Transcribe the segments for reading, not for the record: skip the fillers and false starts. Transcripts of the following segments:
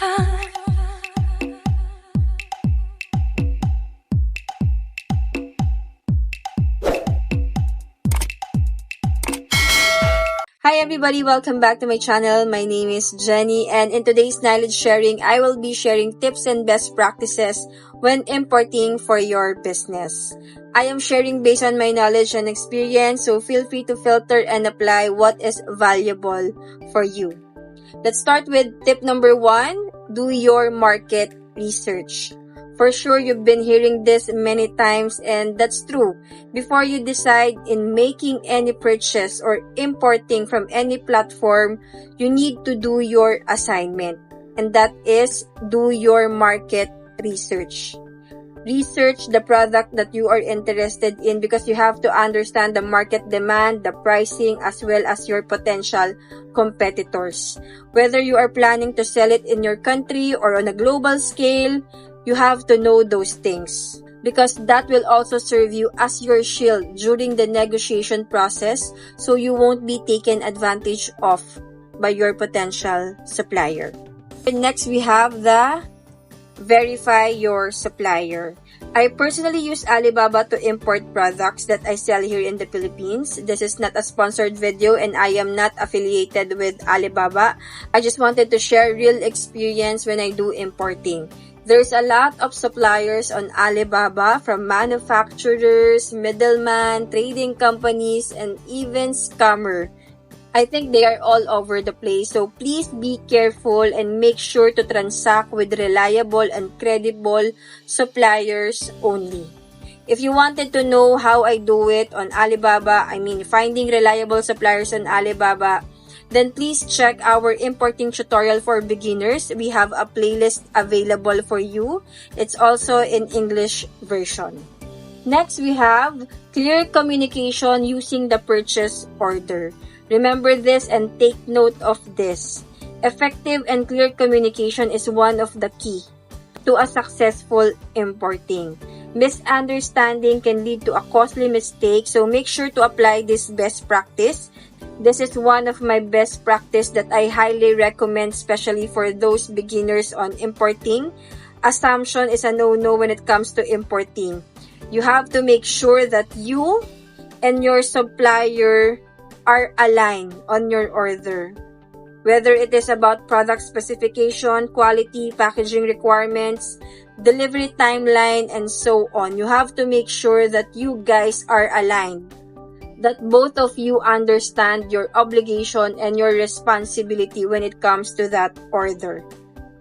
Hi everybody, welcome back to my channel. My name is Jenny, and in today's knowledge sharing, I will be sharing tips and best practices when importing for your business. I am sharing based on my knowledge and experience, so feel free to filter and apply what is valuable for you. Let's start with tip number 1, do your market research. For sure, you've been hearing this many times, and that's true. Before you decide in making any purchase or importing from any platform, you need to do your assignment, and that is do your market research. Research the product that you are interested in because you have to understand the market demand, the pricing, as well as your potential competitors. Whether you are planning to sell it in your country or on a global scale, you have to know those things because that will also serve you as your shield during the negotiation process, so you won't be taken advantage of by your potential supplier. Next, we have the verify your supplier. I personally use Alibaba to import products that I sell here in the Philippines. This is not a sponsored video and I am not affiliated with Alibaba. I just wanted to share real experience when I do importing. There's a lot of suppliers on Alibaba, from manufacturers, middlemen, trading companies, and even scammer. I think they are all over the place, so please be careful and make sure to transact with reliable and credible suppliers only. If you wanted to know how I do it on Alibaba, finding reliable suppliers on Alibaba, then please check our importing tutorial for beginners. We have a playlist available for you. It's also in English version. Next, we have clear communication using the purchase order. Remember this and take note of this. Effective and clear communication is one of the key to a successful importing. Misunderstanding can lead to a costly mistake, so make sure to apply this best practice. This is one of my best practice that I highly recommend, especially for those beginners on importing. Assumption is a no-no when it comes to importing. You have to make sure that you and your supplier are aligned on your order. Whether it is about product specification, quality, packaging requirements, delivery timeline, and so on. You have to make sure that you guys are aligned, that both of you understand your obligation and your responsibility when it comes to that order.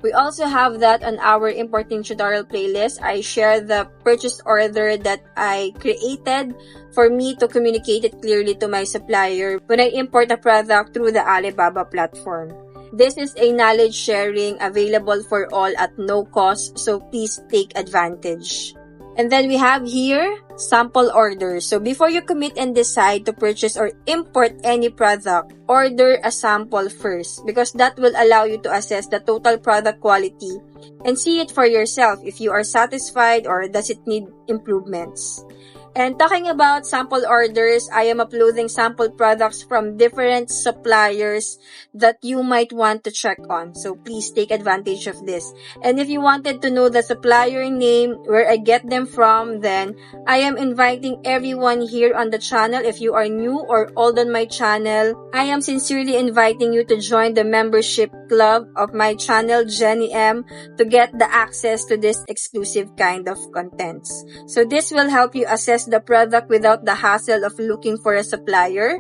We also have that on our importing tutorial playlist. I share the purchase order that I created for me to communicate it clearly to my supplier when I import a product through the Alibaba platform. This is a knowledge sharing available for all at no cost, so please take advantage. And then we have here sample orders. So before you commit and decide to purchase or import any product, order a sample first because that will allow you to assess the total product quality and see it for yourself if you are satisfied or does it need improvements. And talking about sample orders, I am uploading sample products from different suppliers that you might want to check on. So please take advantage of this. And if you wanted to know the supplier name, where I get them from, then I am inviting everyone here on the channel. If you are new or old on my channel, I am sincerely inviting you to join the membership club of my channel, Jenny M, to get the access to this exclusive kind of contents. So this will help you assess the product without the hassle of looking for a supplier,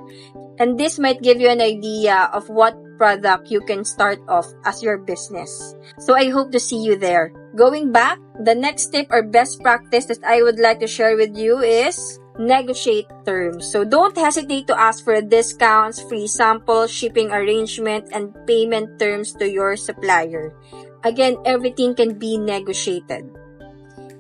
and this might give you an idea of what product you can start off as your business. So I hope to see you there. Going back, the next tip or best practice that I would like to share with you is negotiate terms. So don't hesitate to ask for discounts, free samples, shipping arrangement, and payment terms to your supplier. Again, everything can be negotiated.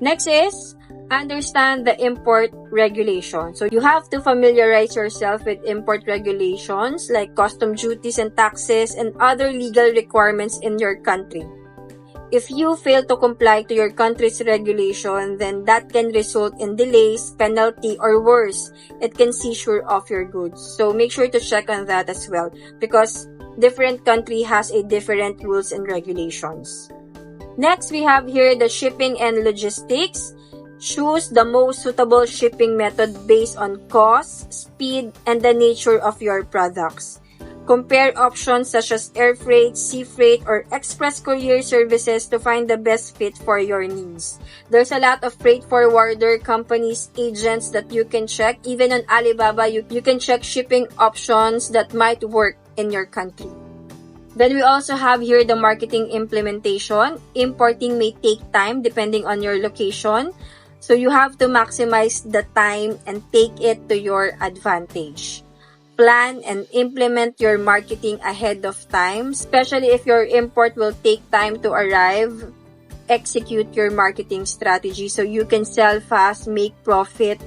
Next is understand the import regulation. So you have to familiarize yourself with import regulations like custom duties and taxes and other legal requirements in your country. If you fail to comply to your country's regulation, then that can result in delays, penalty, or worse, it can seizure of your goods. So make sure to check on that as well, because different country has a different rules and regulations. Next, we have here the shipping and logistics. Choose the most suitable shipping method based on cost, speed, and the nature of your products. Compare options such as air freight, sea freight, or express courier services to find the best fit for your needs. There's a lot of freight forwarder companies, agents that you can check. Even on Alibaba, you can check shipping options that might work in your country. Then we also have here the marketing implementation. Importing may take time depending on your location. So you have to maximize the time and take it to your advantage. Plan and implement your marketing ahead of time, especially if your import will take time to arrive. Execute your marketing strategy so you can sell fast, make profit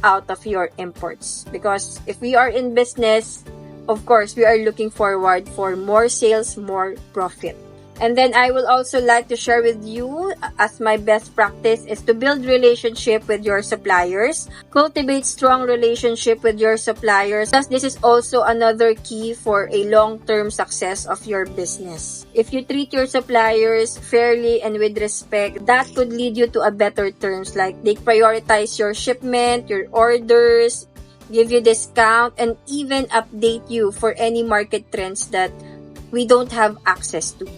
out of your imports. Because if we are in business, of course, we are looking forward for more sales, more profit. And then I will also like to share with you as my best practice is to build relationship with your suppliers. Cultivate strong relationship with your suppliers, as this is also another key for a long-term success of your business. If you treat your suppliers fairly and with respect, that could lead you to a better terms, like they prioritize your shipment, your orders, give you discount, and even update you for any market trends that we don't have access to.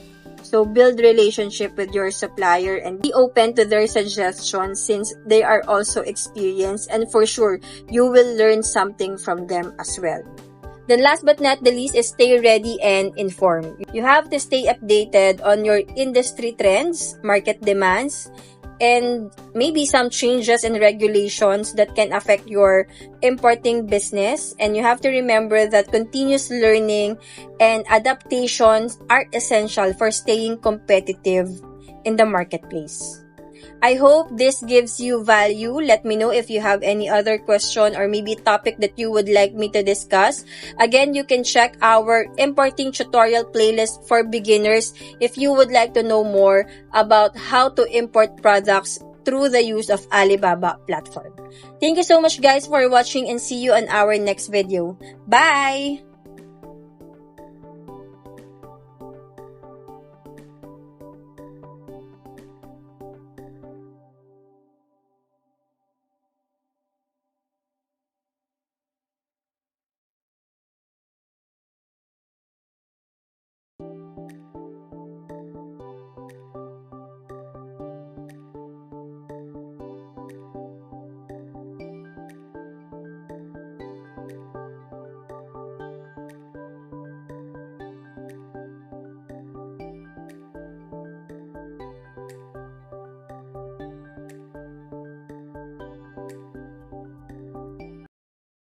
So build relationship with your supplier and be open to their suggestions since they are also experienced, and for sure, you will learn something from them as well. Then last but not the least is stay ready and informed. You have to stay updated on your industry trends, market demands, and maybe some changes and regulations that can affect your importing business. And you have to remember that continuous learning and adaptations are essential for staying competitive in the marketplace. I hope this gives you value. Let me know if you have any other question or maybe topic that you would like me to discuss. Again, you can check our importing tutorial playlist for beginners if you would like to know more about how to import products through the use of Alibaba platform. Thank you so much guys for watching and see you on our next video. Bye!